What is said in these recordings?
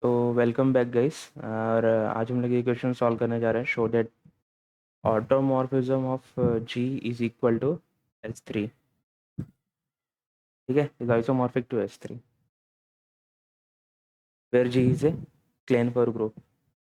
तो welcome back guys. और आज हम लोग ये क्वेश्चन सॉल्व करने जा रहे हैं। Show that automorphism of G is equal to S3। ठीक है, is isomorphic to S3 where G is a Klein-Perl group.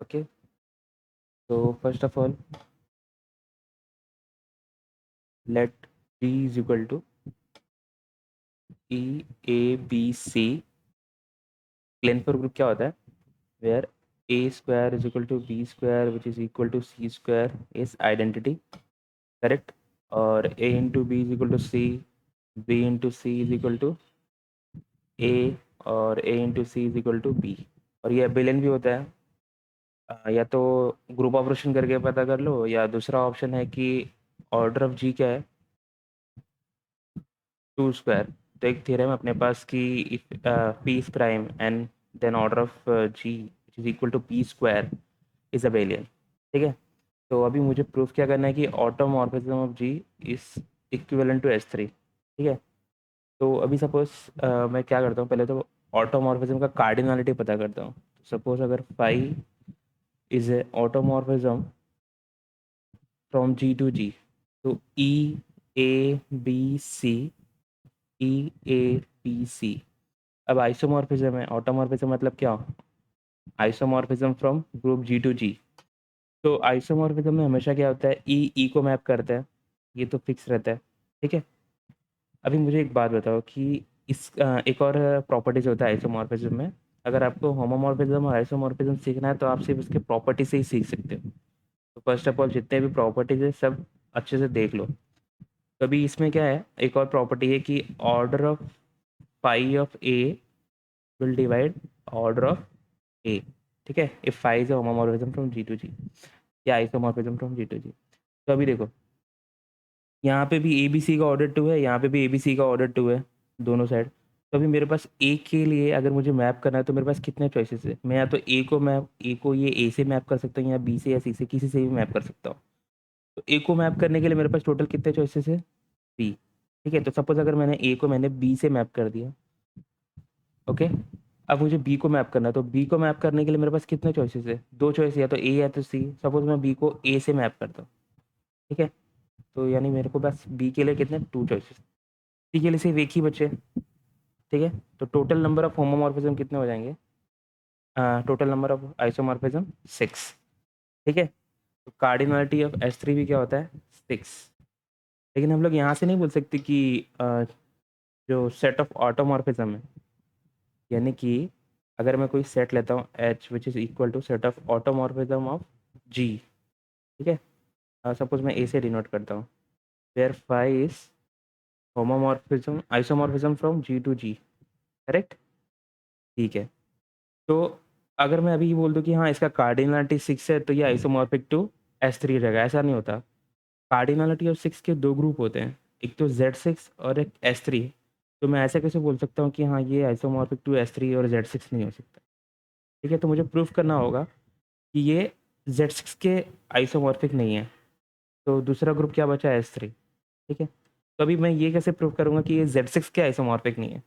Okay, तो first of all let G is equal to E A B C। Klein-Perl group क्या होता है? Where A square is equal to B square which is equal to C square is identity. Correct. और A into B is equal to C, B into C is equal to A, और A into C is equal to B. और ये abelian भी होता है। या तो group operation करके पता कर लो, या दूसरा ऑप्शन है कि ऑर्डर ऑफ जी क्या है, 2 स्क्वायर। तो एक थ्योरम है अपने पास कि if p is prime and then order of G is equal to p square is abelian. ठीक है, तो अभी मुझे प्रूफ क्या करना है कि automorphism of G is equivalent to S3। ठीक है, तो अभी सपोज मैं क्या करता हूँ, पहले तो ऑटोमॉर्फिज्म का कार्डिनलिटी पता करता हूँ। सपोज अगर phi is a automorphism from G to G, तो E A B C, E A B C। अब आइसोमॉर्फिज्म है, ऑटोमॉर्फिज्म मतलब क्या? Isomorphism from group G to G. तो आइसोमॉर्फिज्म में हमेशा क्या होता है, ई को मैप करता है, ये तो फिक्स रहता है। ठीक है, अभी मुझे एक बात बताओ कि एक और प्रॉपर्टीज होता है आइसोमॉर्फिज्म में। अगर आपको होमोमॉर्फिज्म और आइसोमॉर्फिज्म सीखना है तो आप सिर्फ उसके प्रॉपर्टी से ही सीख सकते हो। तो फर्स्ट ऑफ ऑल जितने भी प्रॉपर्टीज है सब अच्छे से देख लो। तो अभी इसमें क्या है, एक और प्रॉपर्टी है कि order of phi of A will divide order of A. ठीक है, if phi is homomorphism from G to G या isomorphism from G to G. तो अभी देखो, यहाँ पे भी ए बी सी का ऑर्डर 2 है, यहाँ पे भी ए बी सी का ऑर्डर 2 है, दोनों साइड। तो अभी मेरे पास ए के लिए अगर मुझे मैप करना है तो मेरे पास कितने चॉइसेस है? मैं या तो ए को ये ए से मैप कर सकता हूँ, या बी से या सी से, किसी से भी मैप कर सकता हूँ। तो ए को मैप करने के लिए मेरे पास टोटल कितने चॉइसेस है? बी। ठीक है, तो सपोज अगर मैंने बी से मैप कर दिया। ओके, अब मुझे बी को मैप करना है, तो बी को मैप करने के लिए मेरे पास कितने चॉइसेस है? दो चॉइस, या तो ए या तो सी। सपोज मैं बी को ए से मैप करता हूँ। ठीक है, तो यानी मेरे को बस बी के लिए कितने 2 चॉइसेस, सी के लिए सिर्फ एक ही बचे। ठीक है, तो टोटल नंबर ऑफ होमोमॉर्फिज्म कितने हो जाएंगे? Total number of isomorphism 6। ठीक है, तो कार्डिनलिटी ऑफ S3 भी क्या होता है? 6। लेकिन हम लोग यहाँ से नहीं बोल सकते कि जो सेट ऑफ ऑटोमॉर्फिज्म है, यानी कि अगर मैं कोई सेट लेता हूँ H which is equal to set of automorphism of G। ठीक है, सपोज मैं ए से डिनोट करता हूँ, where phi is homomorphism isomorphism from G to G। Correct. ठीक है, तो अगर मैं अभी ये बोल दूँ कि हाँ इसका कार्डिनलिटी 6 है, तो ये आइसोमॉर्फिक टू S3 रहेगा, ऐसा नहीं होता। कार्डिनलिटी ऑफ 6 के 2 ग्रुप होते हैं, एक तो Z6 और एक S3। तो मैं ऐसे कैसे बोल सकता हूँ कि हाँ ये आइसोमॉर्फिक टू S3 और Z6 नहीं हो सकता? ठीक है, तो मुझे प्रूफ करना होगा कि ये Z6 के आइसोमॉर्फिक नहीं है। तो दूसरा ग्रुप क्या बचा? S3। ठीक है, तो अभी मैं ये कैसे प्रूफ करूँगा कि ये Z6 के आइसोमॉर्फिक नहीं है?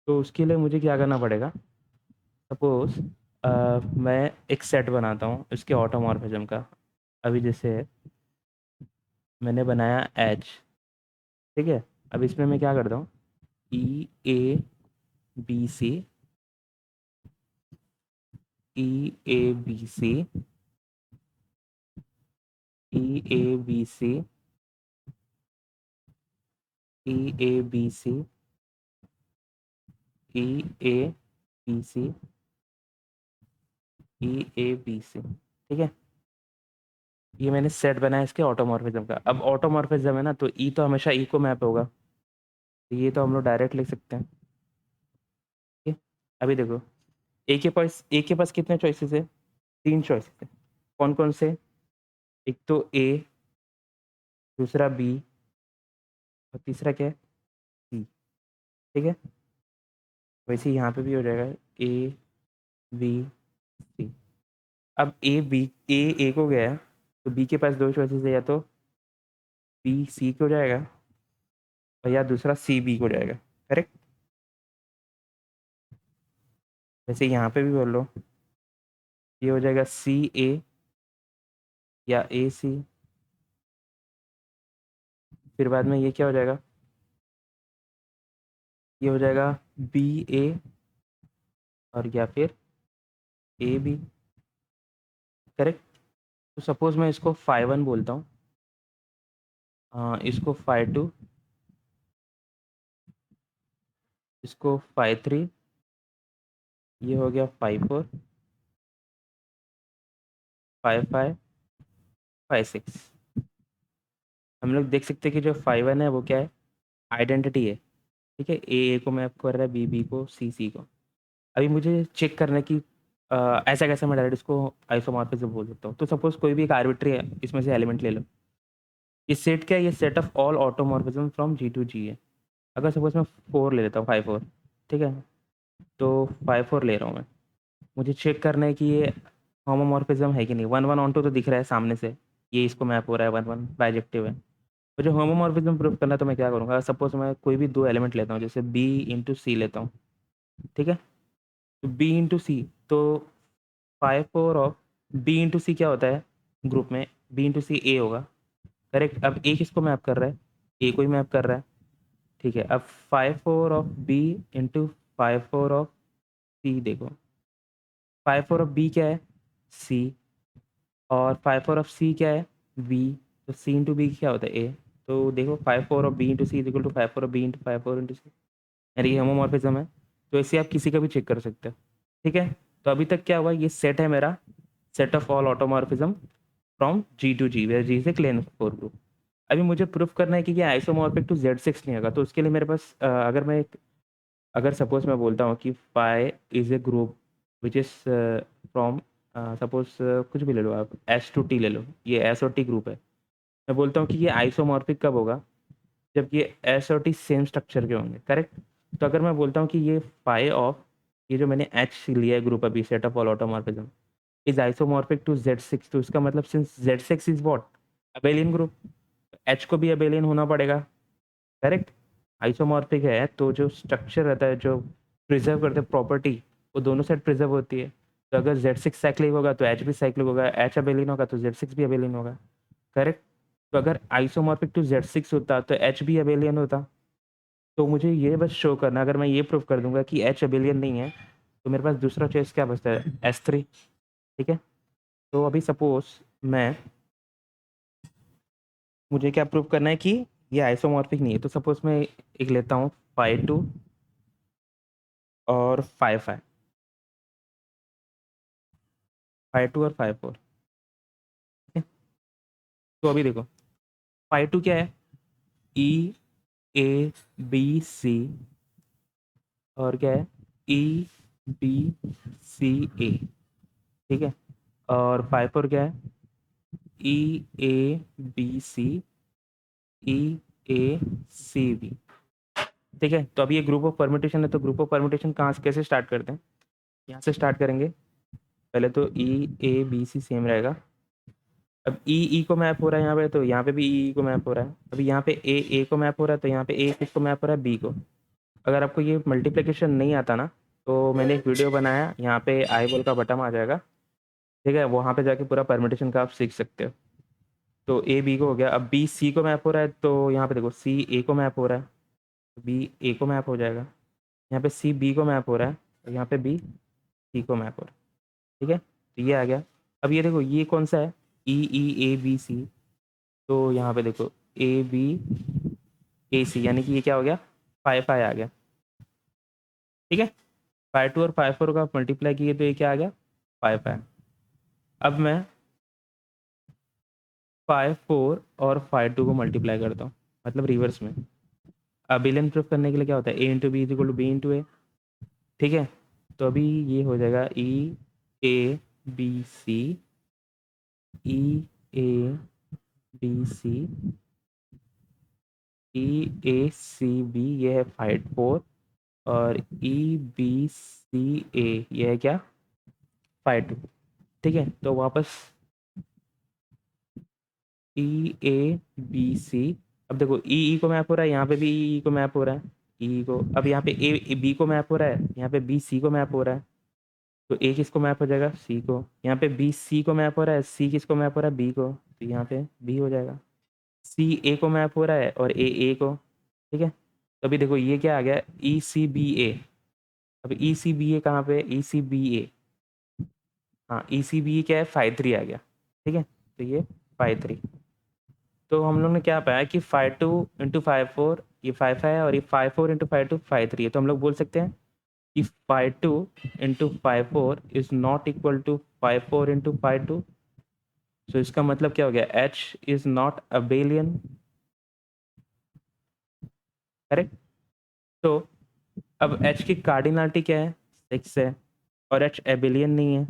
तो उसके लिए मुझे क्या करना पड़ेगा? सपोज मैं एक सेट बनाता हूँ इसके ऑटोमॉर्फिज्म का। अभी जैसे मैंने बनाया एच। ठीक है, अब इसमें मैं क्या करता हूँ, E A B C, E A B C, E A B C, E A B C, E A B C, E A B C। ठीक है, ये मैंने सेट बनाया इसके ऑटोमॉर्फिज्म का। अब ऑटोमॉर्फिज्म है ना, तो ई तो हमेशा ई को मैप होगा, तो ये तो हम लोग डायरेक्ट लिख सकते हैं। ठीक है, अभी देखो, ए के पास कितने चॉइसेस है? 3 चॉइसेस है। कौन कौन से? एक तो ए, दूसरा बी, और तीसरा क्या है? सी। ठीक है, वैसे ही यहाँ पे भी हो जाएगा A B C। अब ए को गया है, तो बी के पास 2 चॉइसेस है, या तो बी सी को जाएगा और या दूसरा सी बी को जाएगा। करेक्ट। वैसे यहाँ पे भी बोल लो, ये हो जाएगा सी ए या ए सी, फिर बाद में ये क्या हो जाएगा, ये हो जाएगा बी ए, और या फिर ए बी। करेक्ट। तो सपोज मैं इसको फाइव वन बोलता हूँ, इसको फाइव टू, इसको फाइव थ्री, ये हो गया five four, five five, five six. हम लोग देख सकते हैं कि जो फाइव वन है वो क्या है, आइडेंटिटी है। ठीक है, ए को मैप कर रहा है, बी बी को, सी सी को। अभी मुझे चेक करना है कि ऐसा कैसे मैं डायरेक्ट इसको आइसोमॉर्फिज्म बोल सकता हूँ। तो सपोज कोई भी एक आर्बिट्री है, इसमें से एलिमेंट ले लो। ये सेट क्या है, ये set of all automorphism from G to G है। अगर सपोज मैं फोर ले लेता हूँ, फाइव फोर, ठीक है, तो फाइव फोर ले रहा हूँ मैं। मुझे चेक करना है कि ये होमोमॉर्फिज्म है कि नहीं। वन वन ऑन टू तो दिख रहा है सामने से, ये इसको मैप हो रहा है, वन वन बाइजेक्टिव है। तो जो होमोमॉर्फिज्म प्रूफ करना है तो मैं क्या करूँगा, सपोज मैं कोई भी दो एलिमेंट लेता हूँ, जैसे बी इंटू सी लेता हूँ। ठीक है, तो बी इंटू सी, तो five four of B into C क्या होता है ग्रुप में, बी इंटू सी ए होगा। करेक्ट। अब ए किसको मैप कर रहा है, ए को ही मैप कर रहा है। ठीक है, अब five four of B into five four of C, देखो फाइव फोर ऑफ बी क्या है, सी, और फाइव फोर ऑफ सी क्या है, बी। तो सी इंटू बी क्या होता है, ए। तो देखो five four of B into C is equal to five four of B into five four into C, यानी ये होमोमॉर्फिज्म है। तो इसे आप किसी का भी चेक कर सकते हो। ठीक है, तो अभी तक क्या हुआ, ये सेट है मेरा, set of all automorphism from G to G, where G is a Klein four group. अभी मुझे प्रूफ करना है कि ये आइसोमॉर्फिक टू जेड सिक्स नहीं होगा। तो उसके लिए मेरे पास अगर सपोज मैं बोलता हूँ कि phi is a group which is from, suppose कुछ भी ले लो आप, एस टू टी ले लो, ये एस और टी ग्रुप है। मैं बोलता हूँ कि ये आइसोमॉर्फिक कब होगा, जब ये एस और टी सेम स्ट्रक्चर के होंगे। करेक्ट। तो अगर मैं बोलता हूँ कि ये फाई ऑफ, ये जो मैंने एच लिया है ग्रुप अभी, set of all automorphism is isomorphic to Z six, तो इसका मतलब since Z six is what, abelian group, H को भी अबेलियन होना पड़ेगा। करेक्ट। आइसोमॉर्फिक है तो जो स्ट्रक्चर रहता है, जो प्रिजर्व करते हैं प्रॉपर्टी, वो दोनों साइड प्रिजर्व होती है। तो अगर जेड सिक्स साइक्लिक होगा तो एच भी साइक्लिक होगा, एच अबेलियन होगा तो जेड सिक्स भी अबेलियन होगा। करेक्ट। तो अगर आइसोमॉर्फिक टू जेड सिक्स होता तो एच भी अबेलियन होता। तो मुझे ये बस शो करना, अगर मैं ये प्रूव कर दूंगा कि एच अबेलियन नहीं है, तो मेरे पास दूसरा चॉइस क्या बचता है, एस थ्री। ठीक है, तो अभी सपोज मैं, मुझे क्या प्रूव करना है कि ये आइसोमॉर्फिक नहीं है। तो सपोज मैं एक लेता हूँ फाइव टू और फाइव फाइव, फाइव टू और फाइव फोर। ठीक है, तो अभी देखो फाइव टू क्या है, ई ए बी सी, और क्या है, ई बी सी ए। ठीक है, और फाइव फोर क्या है, ई A B C, E A C B. ठीक है, तो अभी ये ग्रुप ऑफ परम्यूटेशन है, तो ग्रुप ऑफ परम्यूटेशन कहाँ से कैसे स्टार्ट करते हैं, यहाँ से स्टार्ट करेंगे। पहले तो ई ए बी सी सेम रहेगा। अब ई ई को मैप हो रहा है यहाँ पे, तो यहाँ पे भी ई को मैप हो रहा है। अभी यहाँ पे ए को मैप हो रहा है, तो यहाँ पे ए किसको मैप हो रहा है, बी को। अगर आपको ये मल्टीप्लिकेशन नहीं आता ना, तो मैंने एक वीडियो बनाया, यहाँ पे आई बॉल का बटन आ जाएगा। ठीक है, वहाँ पे जाके पूरा परम्यूटेशन का आप सीख सकते हो। तो ए बी को हो गया। अब बी सी को मैप हो रहा है, तो यहाँ पे देखो सी ए को मैप हो रहा है, तो बी ए को मैप हो जाएगा। यहाँ पे सी बी को मैप हो रहा है, तो यहाँ पे बी सी को मैप हो रहा है। ठीक है, तो ये आ गया। अब ये देखो ये कौन सा है, ई ई ए बी सी, तो यहाँ पे देखो ए बी ए सी, यानी कि ये क्या हो गया, फाइव फाइव आ गया। ठीक है, फाइव टू और फाइव फोर का मल्टीप्लाई किए तो ये क्या आ गया, फाइव फाइव। अब मैं फाइव फोर और फाइव टू को मल्टीप्लाई करता हूँ, मतलब रिवर्स में। अबिलियन प्रूफ करने के लिए क्या होता है, A into B is equal to B into A. ठीक है, तो अभी ये हो जाएगा E A B C, E A B C, E A C B, ये है फाइव फोर, और ई बी सी ए, ये है क्या, फाइव टू। ठीक है, तो वापस ई ए बी सी। अब देखो ई को मैप हो रहा है, यहाँ पे भी ई को मैप हो रहा है, ई को। अब यहाँ पे ए बी को मैप हो रहा है, यहाँ पे बी सी को मैप हो रहा है। तो ए किसको मैप हो जाएगा, सी को। यहाँ पे बी सी को मैप हो रहा है, सी किसको मैप हो रहा है, बी को, तो यहाँ पे बी हो जाएगा। सी ए को मैप हो रहा है और ए को, ठीक है। तो अभी देखो ये क्या आ गया, ई सी बी ए। अब ई सी बी ए कहाँ पे, ई सी बी ए, हाँ ई सी बी ए क्या है, 5 3 आ गया, ठीक है। तो ये 5 3। तो हम लोग ने क्या पाया कि 5 2 × 5 4 ये 5 है, और ये 5 4 × 5 2 5 3 है। तो हम लोग बोल सकते हैं कि 5 2 × 5 4 इज नॉट इक्वल टू 5 4 × 5 2। सो इसका मतलब क्या हो गया, H is not abelian, correct. तो अब एच की कार्डिनलिटी क्या है, 6 है, और एच एबेलियन नहीं है।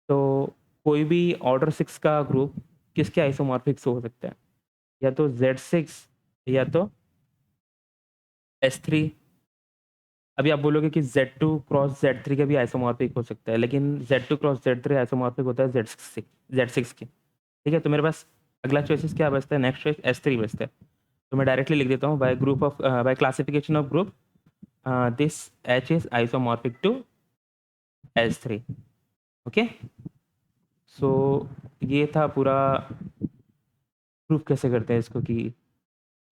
तो कोई भी ऑर्डर 6 का ग्रुप किसके आइसोमॉर्फिक हो सकता है, या तो Z6 या तो S3। अभी आप बोलोगे कि Z2 क्रॉस Z3 का भी आइसोमॉर्फिक हो सकता है, लेकिन Z2 क्रॉस Z3 आइसोमॉर्फिक होता है Z6 के, ठीक है। तो मेरे पास अगला चॉइसेस क्या बचता है, नेक्स्ट चॉइस S3 बचता है। तो मैं डायरेक्टली लिख देता हूँ, by classification of group this H is isomorphic to S3। Okay, so ये था पूरा प्रूफ कैसे करते हैं इसको, कि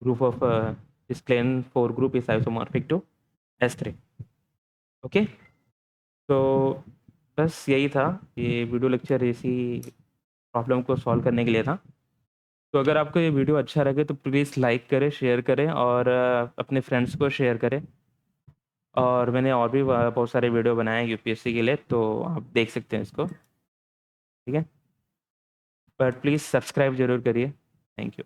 group of this Klein 4 group is isomorphic to S3। Okay, तो बस यही था, ये वीडियो लेक्चर इसी प्रॉब्लम को सॉल्व करने के लिए था। तो अगर आपको ये वीडियो अच्छा लगे तो प्लीज़ लाइक करें, शेयर करें, और अपने फ्रेंड्स को शेयर करें। और मैंने और भी बहुत सारे वीडियो बनाए हैं यूपीएससी के लिए, तो आप देख सकते हैं इसको, ठीक है। बट प्लीज़ सब्सक्राइब ज़रूर करिए। Thank you.